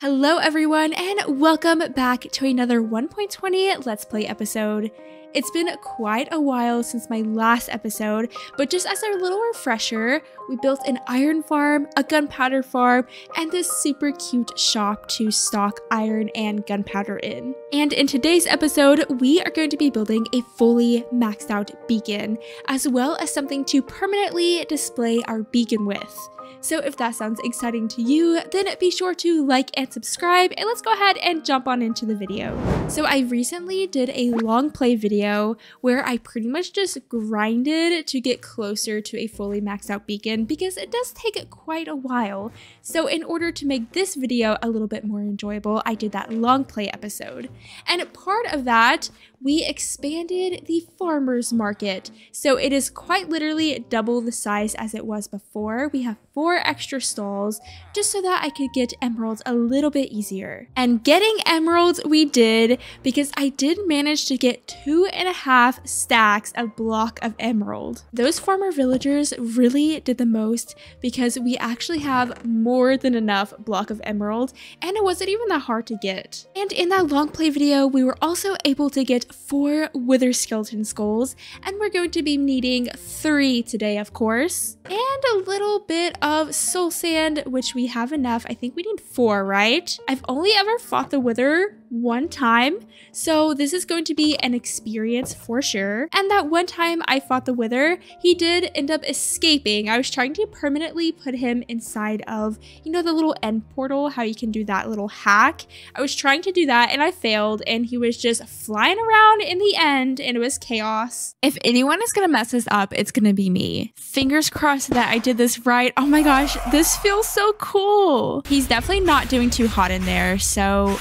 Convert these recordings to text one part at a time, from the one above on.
Hello everyone and welcome back to another 1.20 Let's Play episode. It's been quite a while since my last episode, but just as our little refresher, we built an iron farm, a gunpowder farm, and this super cute shop to stock iron and gunpowder in. And in today's episode, we are going to be building a fully maxed out beacon, as well as something to permanently display our beacon with. So if that sounds exciting to you, then be sure to like and subscribe, and let's go ahead and jump on into the video. So I recently did a long play video where I pretty much just grinded to get closer to a fully maxed out beacon because it does take quite a while. So in order to make this video a little bit more enjoyable, I did that long play episode. And part of that, we expanded the farmer's market. So it is quite literally double the size as it was before. We have 4 extra stalls just so that I could get emeralds a little bit easier. And getting emeralds we did because I did manage to get 2.5 stacks of block of emerald. Those farmer villagers really did the most because we actually have more than enough block of emerald and it wasn't even that hard to get. And in that long play video, we were also able to get 4 wither skeleton skulls, and we're going to be needing 3 today, of course, and a little bit of soul sand, which we have enough. I think we need 4, right? I've only ever fought the wither 1 time, so this is going to be an experience for sure. And that one time I fought the wither, he did end up escaping. I was trying to permanently put him inside of, you know, the little end portal, how you can do that little hack. I was trying to do that and I failed, and he was just flying around in the end, and it was chaos. If anyone is gonna mess this up, it's gonna be me. Fingers crossed that I did this right. Oh my gosh, this feels so cool. He's definitely not doing too hot in there, so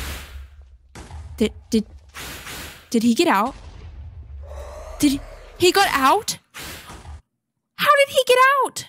did he get out? Did he got out? How did he get out?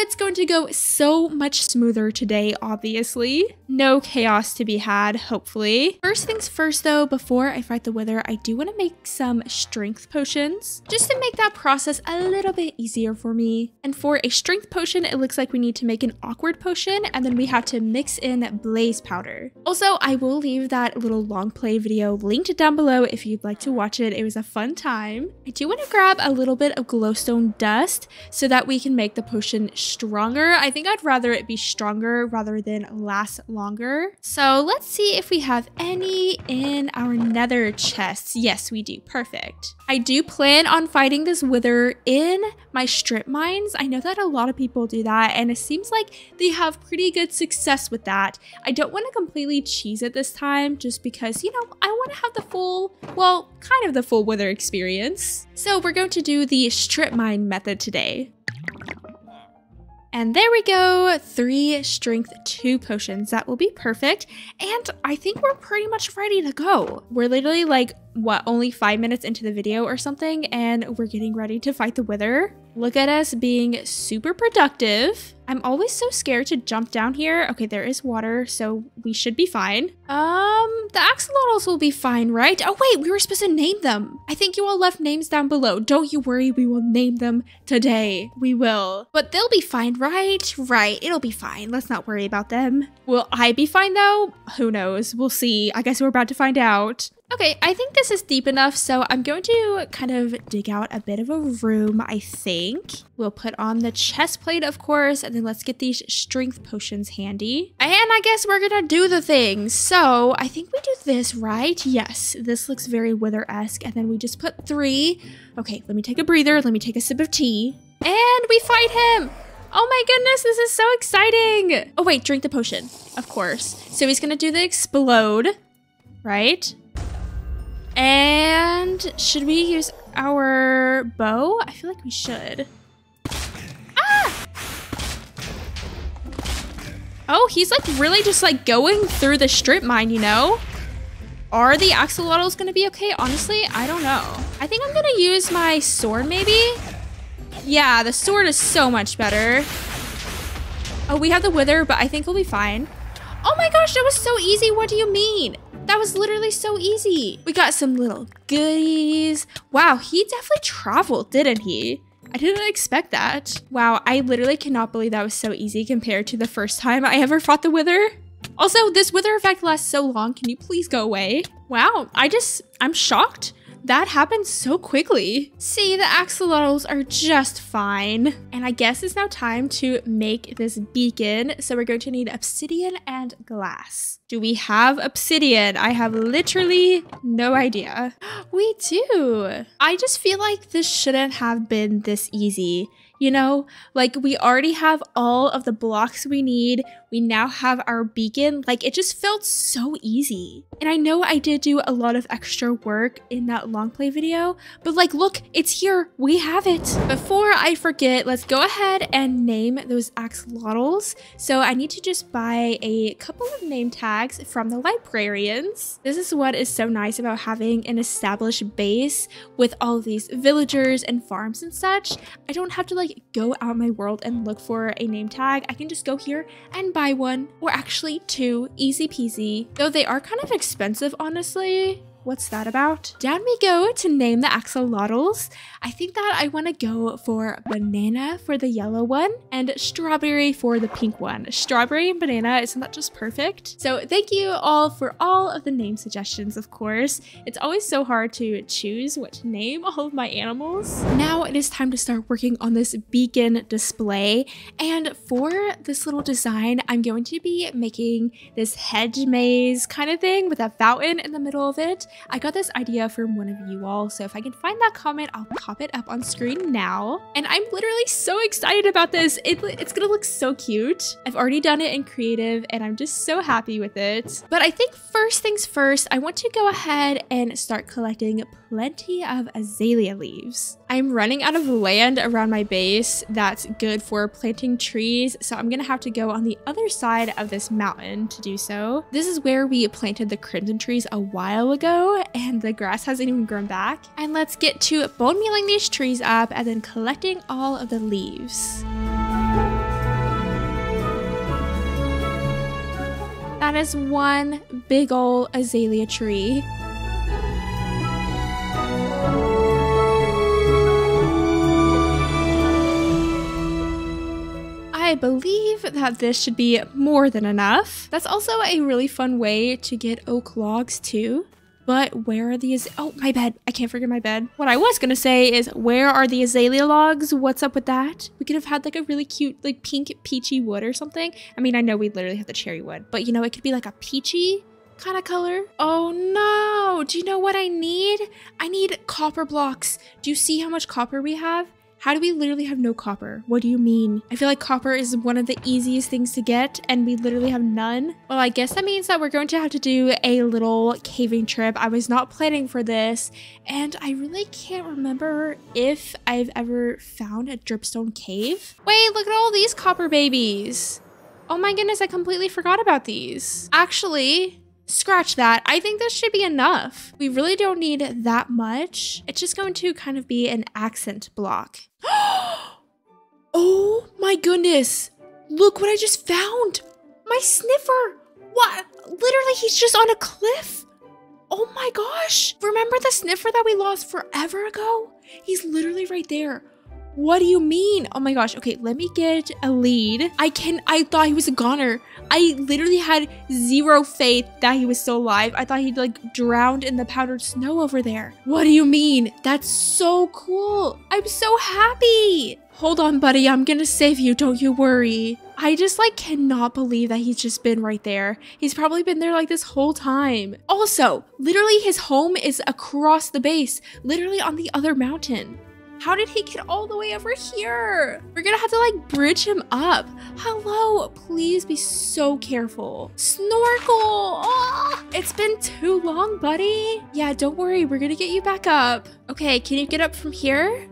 It's going to go so much smoother today, obviously. No chaos to be had, hopefully. First things first though, before I fight the wither, I do want to make some strength potions just to make that process a little bit easier for me. And for a strength potion, it looks like we need to make an awkward potion, and then we have to mix in blaze powder. Also, I will leave that little long play video linked down below if you'd like to watch it. It was a fun time. I do want to grab a little bit of glowstone dust so that we can make the potion stronger. I think I'd rather it be stronger rather than last longer. So let's see if we have any in our nether chests. Yes, we do. Perfect. I do plan on fighting this wither in my strip mines. I know that a lot of people do that, and it seems like they have pretty good success with that. I don't want to completely cheese it this time just because, you know, I want to have the full, well, kind of the full wither experience. So we're going to do the strip mine method today. And there we go, 3 strength 2 potions. That will be perfect. And I think we're pretty much ready to go. We're literally like, what, only 5 minutes into the video or something, and we're getting ready to fight the wither. Look at us being super productive. I'm always so scared to jump down here. Okay, there is water, so we should be fine. The axolotls will be fine, right? Oh wait, we were supposed to name them. I think you all left names down below. Don't you worry, we will name them today. We will. But they'll be fine, right? Right, it'll be fine. Let's not worry about them. Will I be fine though? Who knows? We'll see. I guess we're about to find out. Okay, I think this is deep enough, so I'm going to kind of dig out a bit of a room, I think. We'll put on the chest plate, of course, and then let's get these strength potions handy. And I guess we're gonna do the thing. So I think we do this, right? Yes, this looks very wither-esque, and then we just put 3. Okay, let me take a breather, let me take a sip of tea. And we fight him! Oh my goodness, this is so exciting! Oh wait, drink the potion, of course. So he's gonna do the explode, right? And should we use our bow? I feel like we should. Ah! Oh, he's like really just like going through the strip mine, you know? Are the axolotls gonna be okay? Honestly, I don't know. I think I'm gonna use my sword maybe. Yeah, the sword is so much better. Oh, we have the wither, but I think we'll be fine. Oh my gosh, that was so easy. What do you mean? That was literally so easy. We got some little goodies. Wow, he definitely traveled, didn't he? I didn't expect that. Wow, I literally cannot believe that was so easy compared to the first time I ever fought the wither. Also, this wither effect lasts so long. Can you please go away? Wow, I'm shocked. That happened so quickly. See, the axolotls are just fine. And I guess it's now time to make this beacon. So we're going to need obsidian and glass. Do we have obsidian? I have literally no idea. We do. I just feel like this shouldn't have been this easy. You know, like we already have all of the blocks we need. We now have our beacon. Like it just felt so easy. And I know I did do a lot of extra work in that long play video, but like, look, it's here. We have it. Before I forget, let's go ahead and name those axolotls. So I need to just buy a couple of name tags from the librarians. This is what is so nice about having an established base with all of these villagers and farms and such. I don't have to like go out my world and look for a name tag. I can just go here and buy one, or actually two, easy peasy. Though they are kind of expensive, honestly. What's that about? Down we go to name the axolotls. I think that I want to go for banana for the yellow one and strawberry for the pink one. Strawberry and banana, isn't that just perfect? So thank you all for all of the name suggestions, of course. It's always so hard to choose what to name all of my animals. Now it is time to start working on this beacon display. And for this little design, I'm going to be making this hedge maze kind of thing with a fountain in the middle of it. I got this idea from one of you all, so if I can find that comment, I'll pop it up on screen now. And I'm literally so excited about this. It's gonna look so cute. I've already done it in creative and I'm just so happy with it. But I think first things first, I want to go ahead and start collecting plenty of azalea leaves. I'm running out of land around my base that's good for planting trees, so I'm gonna have to go on the other side of this mountain to do so. This is where we planted the crimson trees a while ago, and the grass hasn't even grown back. And let's get to bone mealing these trees up and then collecting all of the leaves. That is one big ol' azalea tree. I believe that this should be more than enough. That's also a really fun way to get oak logs too. But where are these? Oh, my bed. I can't forget my bed. What I was gonna say is, where are the azalea logs? What's up with that? We could have had like a really cute, like pink peachy wood or something. I mean, I know we literally have the cherry wood, but you know, it could be like a peachy kind of color. Oh no, do you know what I need? I need copper blocks. Do you see how much copper we have? How do we literally have no copper? What do you mean? I feel like copper is one of the easiest things to get and we literally have none. Well, I guess that means that we're going to have to do a little caving trip. I was not planning for this and I really can't remember if I've ever found a dripstone cave. Wait, look at all these copper babies. Oh my goodness, I completely forgot about these. Actually, scratch that. I think this should be enough. We really don't need that much. It's just going to kind of be an accent block. Oh my goodness. Look what I just found. My sniffer. What? Literally, he's just on a cliff. Oh my gosh. Remember the sniffer that we lost forever ago? He's literally right there. What do you mean? Oh my gosh. Okay, let me get a lead. I thought he was a goner. I literally had zero faith that he was still alive. I thought he'd like drowned in the powdered snow over there. What do you mean? That's so cool. I'm so happy. Hold on, buddy. I'm gonna save you. Don't you worry. I just like cannot believe that he's just been right there. He's probably been there like this whole time. Also, literally his home is across the base, literally on the other mountain. How did he get all the way over here? We're gonna have to like bridge him up. Hello, please be so careful. Snorkel, oh, it's been too long, buddy. Yeah, don't worry, we're gonna get you back up. Okay, can you get up from here?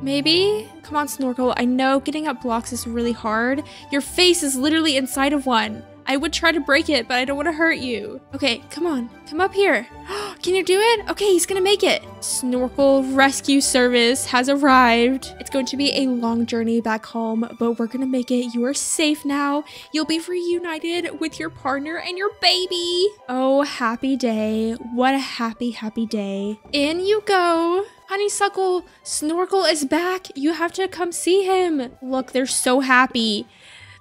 Maybe? Come on, Snorkel, I know getting up blocks is really hard. Your face is literally inside of one. I would try to break it, but I don't want to hurt you. Okay, come on. Come up here. Can you do it? Okay, he's gonna make it. Snorkel rescue service has arrived. It's going to be a long journey back home, but we're gonna make it. You are safe now. You'll be reunited with your partner and your baby. Oh, happy day. What a happy, happy day. In you go. Honeysuckle, Snorkel is back. You have to come see him. Look, they're so happy.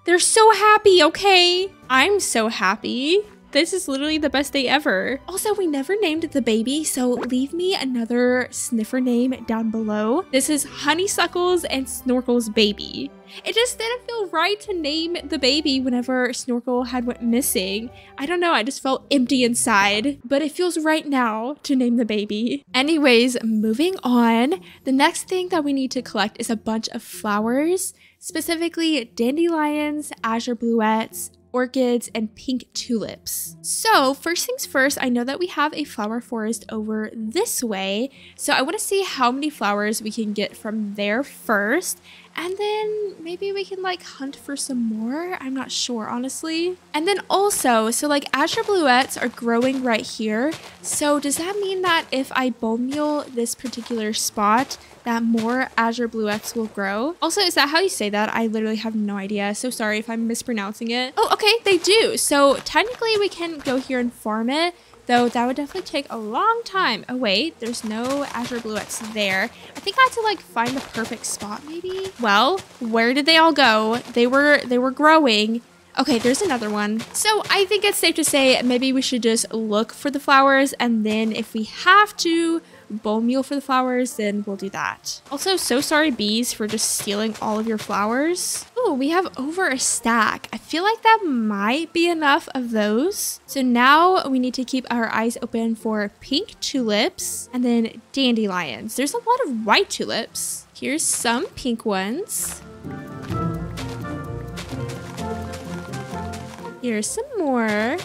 They're so happy, okay? I'm so happy. This is literally the best day ever. Also, we never named the baby, so leave me another sniffer name down below. This is Honeysuckles and Snorkel's baby. It just didn't feel right to name the baby whenever Snorkel had went missing. I don't know, I just felt empty inside, but it feels right now to name the baby. Anyways, moving on. The next thing that we need to collect is a bunch of flowers, specifically dandelions, azure bluettes, orchids, and pink tulips. So first things first, I know that we have a flower forest over this way. So I want to see how many flowers we can get from there first. And then maybe we can like hunt for some more. I'm not sure, honestly. And then also, so like azure bluettes are growing right here. So does that mean that if I bone meal this particular spot, that more azure bluettes will grow? Also, is that how you say that? I literally have no idea. So sorry if I'm mispronouncing it. Oh, okay, they do. So technically we can go here and farm it, though that would definitely take a long time. Oh wait, there's no azure bluettes there. I think I had to like find the perfect spot maybe. Well, where did they all go? They were growing. Okay, there's another one. So I think it's safe to say maybe we should just look for the flowers, and then if we have to bone meal for the flowers, then we'll do that. Also, so sorry bees for just stealing all of your flowers. Oh, we have over a stack. I feel like that might be enough of those. So now we need to keep our eyes open for pink tulips and then dandelions. There's a lot of white tulips. Here's some pink ones. Here's some more.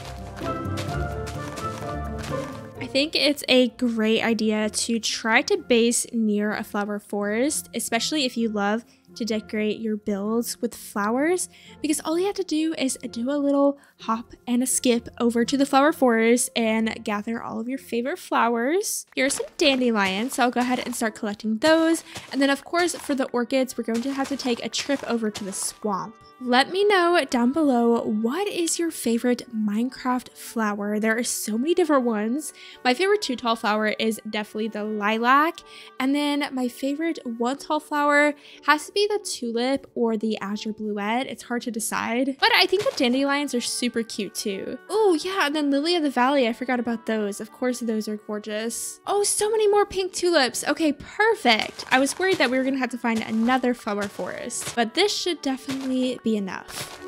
I think it's a great idea to try to base near a flower forest, especially if you love to decorate your builds with flowers, because all you have to do is do a little hop and a skip over to the flower forest and gather all of your favorite flowers. Here are some dandelions, so I'll go ahead and start collecting those. And then of course for the orchids, we're going to have to take a trip over to the swamp. Let me know down below, what is your favorite Minecraft flower? There are so many different ones. My favorite 2 tall flower is definitely the lilac. And then my favorite 1 tall flower has to be the tulip or the azure bluette. It's hard to decide. But I think the dandelions are super cute too. Oh yeah, and then lily of the valley, I forgot about those. Of course, those are gorgeous. Oh, so many more pink tulips. Okay, perfect. I was worried that we were gonna have to find another flower forest, but this should definitely be enough.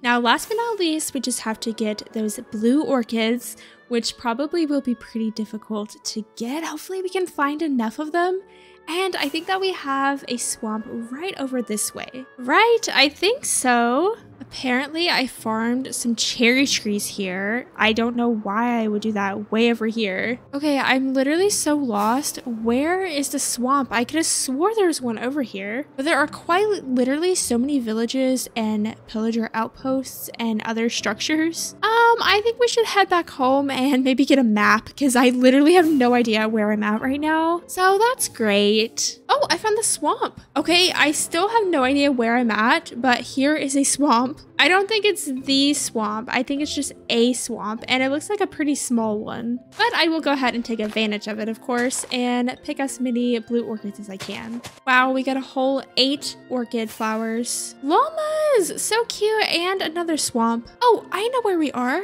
Now, last but not least, we just have to get those blue orchids, which probably will be pretty difficult to get. Hopefully we can find enough of them. And I think that we have a swamp right over this way. Right? I think so. Apparently, I farmed some cherry trees here. I don't know why I would do that way over here. Okay, I'm literally so lost. Where is the swamp? I could have swore there's one over here. But there are quite literally so many villages and pillager outposts and other structures. I think we should head back home and maybe get a map, because I literally have no idea where I'm at right now. So that's great. Oh, I found the swamp. Okay, I still have no idea where I'm at, but here is a swamp. I don't think it's the swamp. I think it's just a swamp, and it looks like a pretty small one. But I will go ahead and take advantage of it, of course, and pick as many blue orchids as I can. Wow, we got a whole 8 orchid flowers. Llamas! So cute, and another swamp. Oh, I know where we are.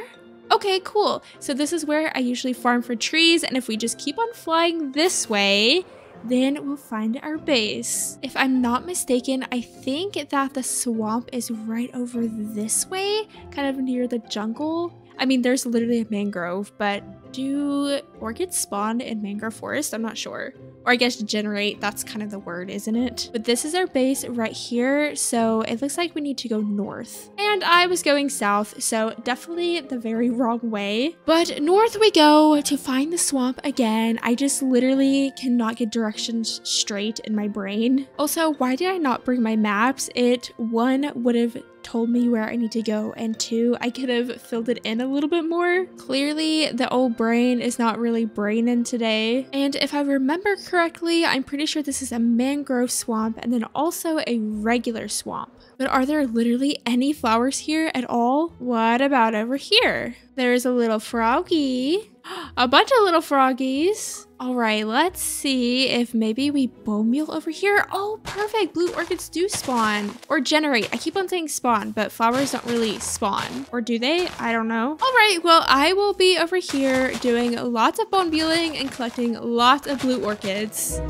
Okay, cool. So this is where I usually farm for trees, and if we just keep on flying this way, then we'll find our base. If I'm not mistaken, I think that the swamp is right over this way, kind of near the jungle. I mean, there's literally a mangrove, but do orchids spawn in mangrove forest? I'm not sure. Or I guess generate, that's kind of the word, isn't it? But this is our base right here, so it looks like we need to go north. And I was going south, so definitely the very wrong way. But north we go to find the swamp again. I just literally cannot get directions straight in my brain. Also, why did I not bring my maps? It, 1, would have told me where I need to go, and 2, I could have filled it in a little bit more. Clearly, the old brain is not really braining today. And if I remember correctly, I'm pretty sure this is a mangrove swamp and then also a regular swamp. But are there literally any flowers here at all? What about over here? There's a little froggy. A bunch of little froggies. All right, let's see if maybe we bone meal over here. Oh, perfect. Blue orchids do spawn or generate. I keep on saying spawn, but flowers don't really spawn. Or do they? I don't know. All right, well, I will be over here doing lots of bone mealing and collecting lots of blue orchids.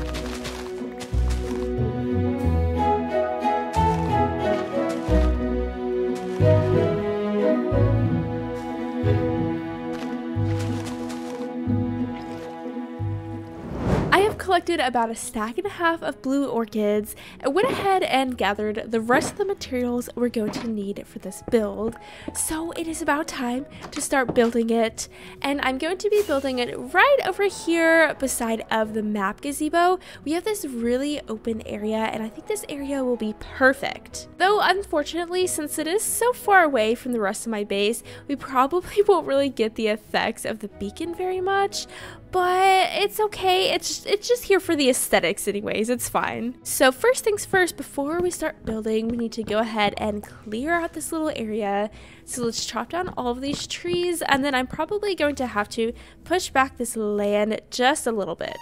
Collected about a stack and a half of blue orchids and went ahead and gathered the rest of the materials we're going to need for this build. So it is about time to start building it, and I'm going to be building it right over here beside of the map gazebo. We have this really open area, and I think this area will be perfect. Though unfortunately, since it is so far away from the rest of my base, we probably won't really get the effects of the beacon very much. But it's okay, it's just here for the aesthetics anyways, it's fine. So first things first, before we start building, we need to go ahead and clear out this little area. So let's chop down all of these trees, and then I'm probably going to have to push back this land just a little bit.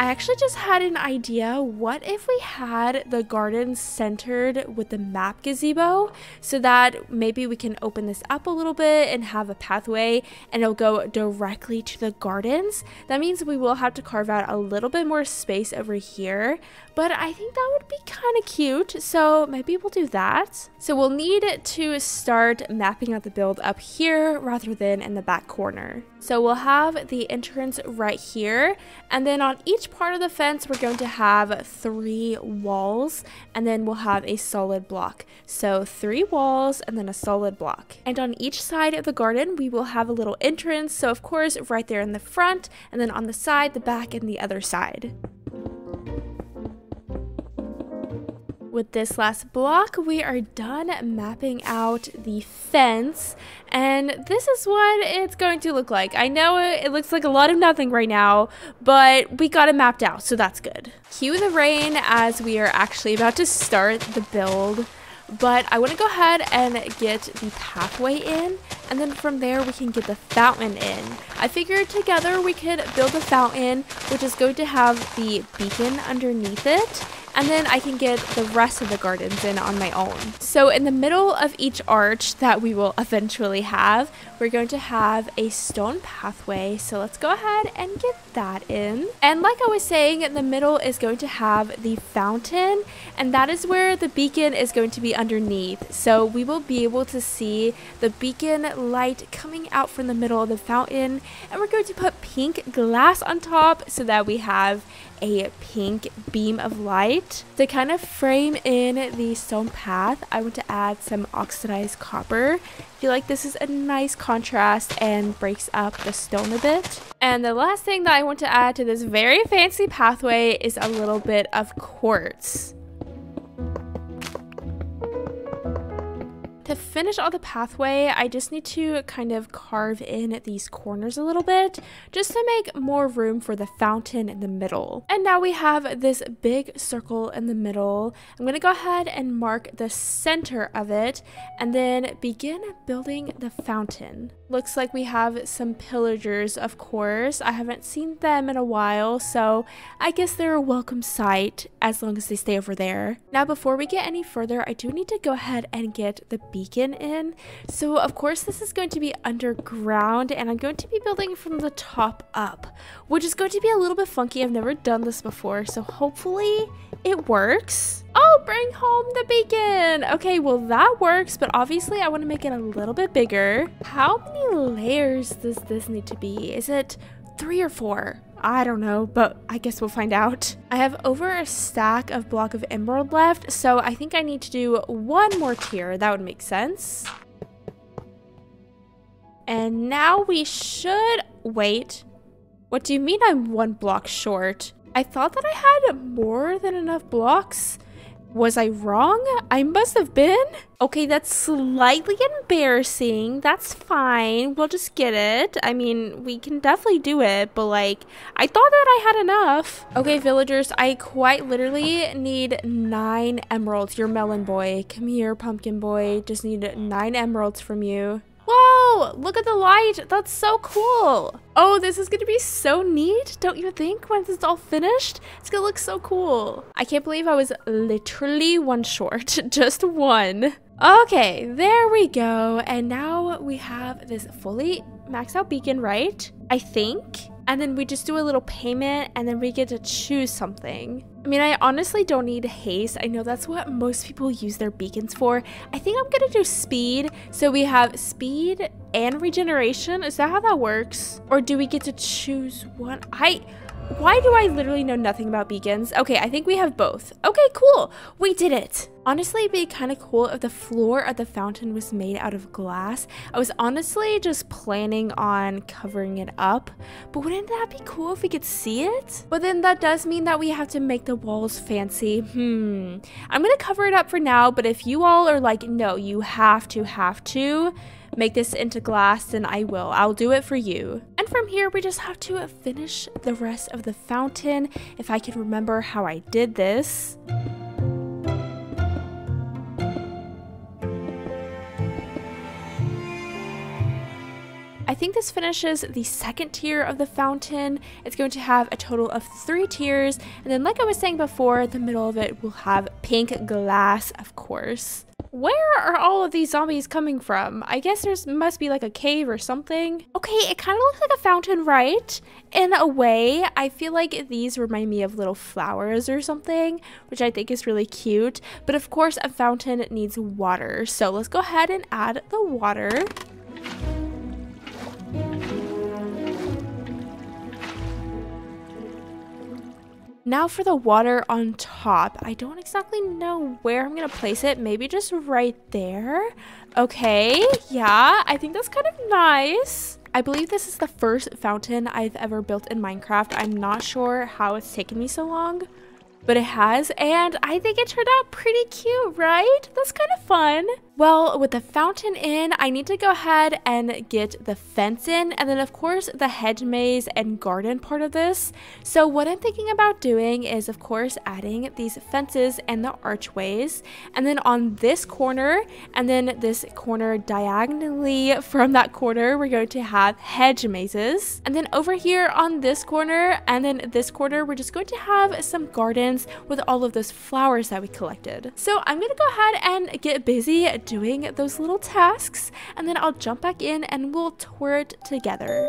I actually just had an idea. What if we had the garden centered with the map gazebo so that maybe we can open this up a little bit and have a pathway and it'll go directly to the gardens? That means we will have to carve out a little bit more space over here, but I think that would be kind of cute, so maybe we'll do that. So we'll need to start mapping out the build up here rather than in the back corner. So we'll have the entrance right here, and then on each part of the fence we're going to have 3 walls, and then we'll have a solid block. So 3 walls and then a solid block. And on each side of the garden we will have a little entrance, so of course right there in the front, and then on the side, the back, and the other side. With this last block, we are done mapping out the fence, and this is what it's going to look like. I know it looks like a lot of nothing right now, but we got it mapped out, so that's good. Cue the rain as we are actually about to start the build. But I want to go ahead and get the pathway in, and then from there we can get the fountain in. I figured together we could build a fountain, which is going to have the beacon underneath it, and then I can get the rest of the gardens in on my own. So in the middle of each arch that we will eventually have, we're going to have a stone pathway. So let's go ahead and get that in. And like I was saying, the middle is going to have the fountain, and that is where the beacon is going to be underneath. So we will be able to see the beacon light coming out from the middle of the fountain, and we're going to put pink glass on top so that we have a pink beam of light. To kind of frame in the stone path, I want to add some oxidized copper. I feel like this is a nice contrast and breaks up the stone a bit. And the last thing that I want to add to this very fancy pathway is a little bit of quartz. To finish all the pathway, I just need to kind of carve in these corners a little bit just to make more room for the fountain in the middle. And now we have this big circle in the middle. I'm going to go ahead and mark the center of it and then begin building the fountain. Looks like we have some pillagers, of course. I haven't seen them in a while, so I guess they're a welcome sight as long as they stay over there. Now, before we get any further, I do need to go ahead and get the beacon in. So of course this is going to be underground, and I'm going to be building from the top up, which is going to be a little bit funky. I've never done this before, so hopefully it works. Oh, bring home the beacon. Okay, well that works, but obviously I want to make it a little bit bigger. How many layers does this need to be? Is it 3 or 4? I don't know, but I guess we'll find out. I have over a stack of block of emerald left, so I think I need to do 1 more tier. That would make sense. And now we should... Wait. What do you mean I'm 1 block short? I thought that I had more than enough blocks. Was I wrong? I must have been. Okay, that's slightly embarrassing. That's fine. We'll just get it. I mean, we can definitely do it, but like, I thought that I had enough. Okay, villagers, I quite literally need 9 emeralds. You're melon boy. Come here, pumpkin boy. Just need 9 emeralds from you. Whoa, look at the light. That's so cool. Oh, this is going to be so neat, don't you think? Once it's all finished, it's going to look so cool. I can't believe I was literally 1 short. Just 1. Okay, there we go. And now we have this fully maxed out beacon, right? I think. And then we just do a little payment and then we get to choose something. I mean, I honestly don't need haste. I know that's what most people use their beacons for. I think I'm gonna do speed. So we have speed and regeneration. Is that how that works? Or do we get to choose one? Why do I literally know nothing about beacons? Okay, I think we have both. Okay, cool. We did it. Honestly, it'd be kind of cool if the floor of the fountain was made out of glass. I was honestly just planning on covering it up, but wouldn't that be cool if we could see it? But then that does mean that we have to make the walls fancy. I'm gonna cover it up for now, but if you all are like, no, you have to make this into glass, then I will. I'll do it for you. And from here, we just have to finish the rest of the fountain. If I can remember how I did this. I think this finishes the second tier of the fountain. It's going to have a total of 3 tiers. And then like I was saying before, the middle of it will have pink glass, of course. Where are all of these zombies coming from? I guess must be like a cave or something. Okay, it kind of looks like a fountain, right? In a way, I feel like these remind me of little flowers or something, which I think is really cute. But of course, a fountain needs water. So let's go ahead and add the water. Now for the water on top. I don't exactly know where I'm gonna place it. Maybe just right there. Okay, yeah, I think that's kind of nice. I believe this is the first fountain I've ever built in Minecraft. I'm not sure how it's taken me so long, but it has, and I think it turned out pretty cute, right? That's kind of fun. Well, with the fountain in, I need to go ahead and get the fence in, and then of course the hedge maze and garden part of this. So what I'm thinking about doing is of course adding these fences and the archways, and then on this corner and then this corner diagonally from that corner, we're going to have hedge mazes, and then over here on this corner and then this corner, we're just going to have some gardens with all of those flowers that we collected. So I'm gonna go ahead and get busy doing those little tasks, and then I'll jump back in and we'll tour it together.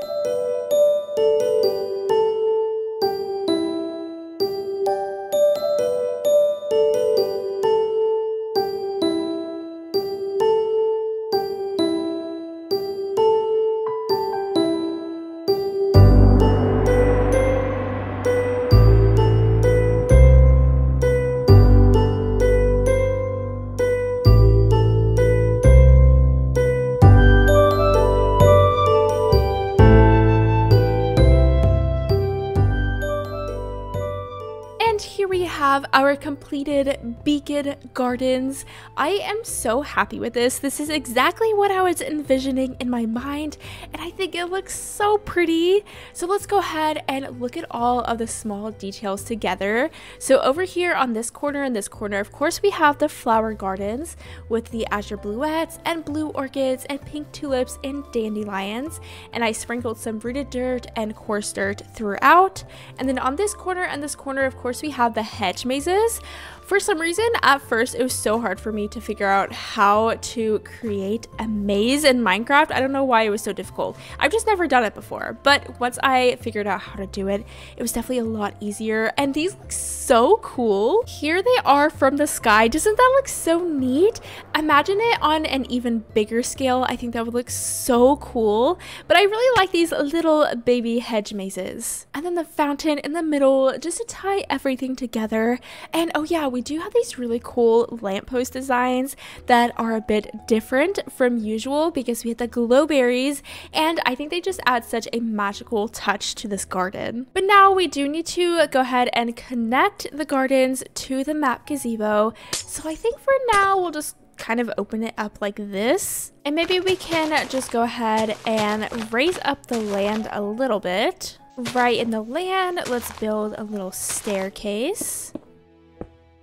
Have our completed beacon gardens. I am so happy with this. This is exactly what I was envisioning in my mind, and I think it looks so pretty. So let's go ahead and look at all of the small details together. So over here on this corner and this corner, of course, we have the flower gardens with the azure bluettes and blue orchids and pink tulips and dandelions, and I sprinkled some rooted dirt and coarse dirt throughout. And then on this corner and this corner, of course, we have the hedge mazes. For some reason, at first, it was so hard for me to figure out how to create a maze in Minecraft. I don't know why it was so difficult. I've just never done it before, but once I figured out how to do it, it was definitely a lot easier, and these look so cool. Here they are from the sky. Doesn't that look so neat? Imagine it on an even bigger scale. I think that would look so cool, but I really like these little baby hedge mazes. And then the fountain in the middle, just to tie everything together. better. And oh yeah, we do have these really cool lamppost designs that are a bit different from usual because we have the glow berries, and I think they just add such a magical touch to this garden. But now we do need to go ahead and connect the gardens to the map gazebo. So I think for now we'll just kind of open it up like this, and maybe we can just go ahead and raise up the land a little bit. Right in the land, let's build a little staircase.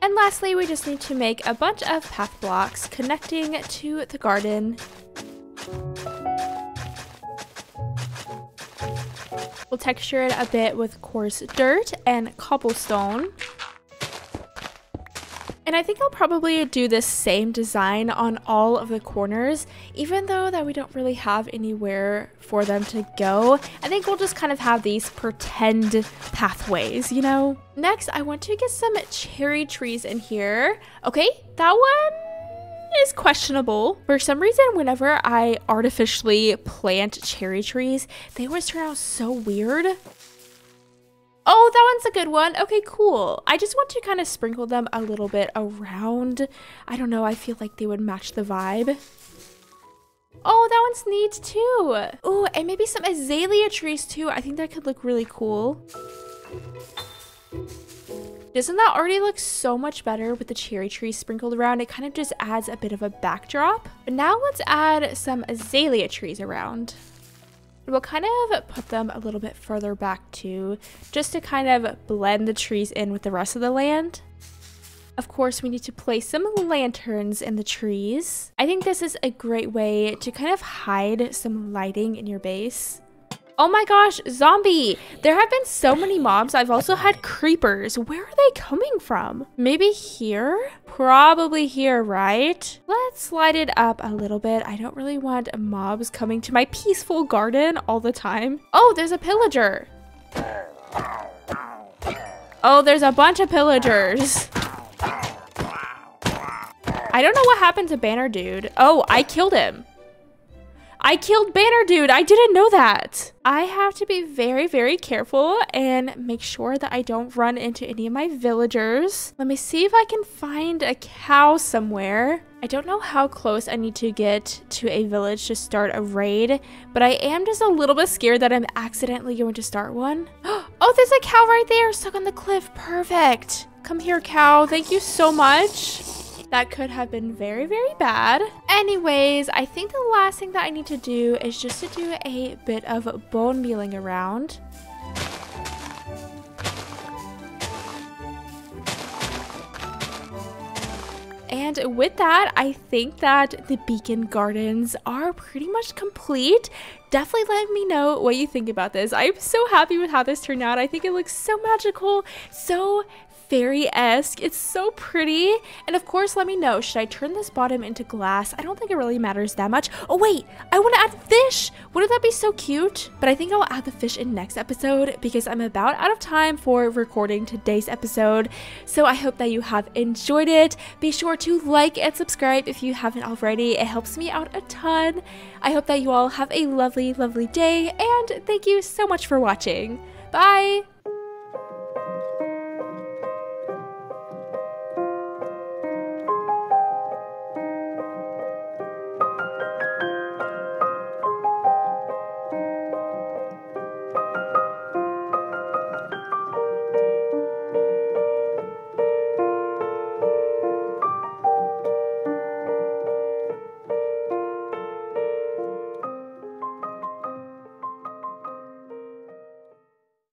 And lastly, we just need to make a bunch of path blocks connecting to the garden. We'll texture it a bit with coarse dirt and cobblestone. And I think I'll probably do this same design on all of the corners, even though that we don't really have anywhere for them to go. I think we'll just kind of have these pretend pathways, you know? Next, I want to get some cherry trees in here. Okay, that one is questionable. For some reason, whenever I artificially plant cherry trees, they always turn out so weird. Oh, that one's a good one. Okay, cool. I just want to kind of sprinkle them a little bit around. I don't know, I feel like they would match the vibe. Oh, that one's neat too. Oh, and maybe some azalea trees too. I think that could look really cool. Doesn't that already look so much better with the cherry trees sprinkled around? It kind of just adds a bit of a backdrop. But now let's add some azalea trees around. We'll kind of put them a little bit further back too, just to kind of blend the trees in with the rest of the land. Of course, we need to place some lanterns in the trees. I think this is a great way to kind of hide some lighting in your base. Oh my gosh, zombie! There have been so many mobs. I've also had creepers. Where are they coming from? Maybe here? Probably here, right? Let's light it up a little bit. I don't really want mobs coming to my peaceful garden all the time. Oh, there's a pillager. Oh, there's a bunch of pillagers. I don't know what happened to Banner Dude. Oh, I killed him. I killed Banner Dude. I didn't know that. I have to be very, very careful and make sure that I don't run into any of my villagers. Let me see if I can find a cow somewhere. I don't know how close I need to get to a village to start a raid, but I am just a little bit scared that I'm accidentally going to start one. Oh, there's a cow right there stuck on the cliff. Perfect. Come here, cow. Thank you so much. That could have been very, very bad. Anyways, I think the last thing that I need to do is just to do a bit of bone mealing around. And with that, I think that the beacon gardens are pretty much complete. Definitely let me know what you think about this. I'm so happy with how this turned out. I think it looks so magical, so fairy-esque. It's so pretty. And of course, let me know, should I turn this bottom into glass? I don't think it really matters that much. Oh wait, I want to add fish. Wouldn't that be so cute? But I think I'll add the fish in next episode because I'm about out of time for recording today's episode. So I hope that you have enjoyed it. Be sure to like and subscribe if you haven't already. It helps me out a ton. I hope that you all have a lovely, lovely day, and thank you so much for watching. Bye!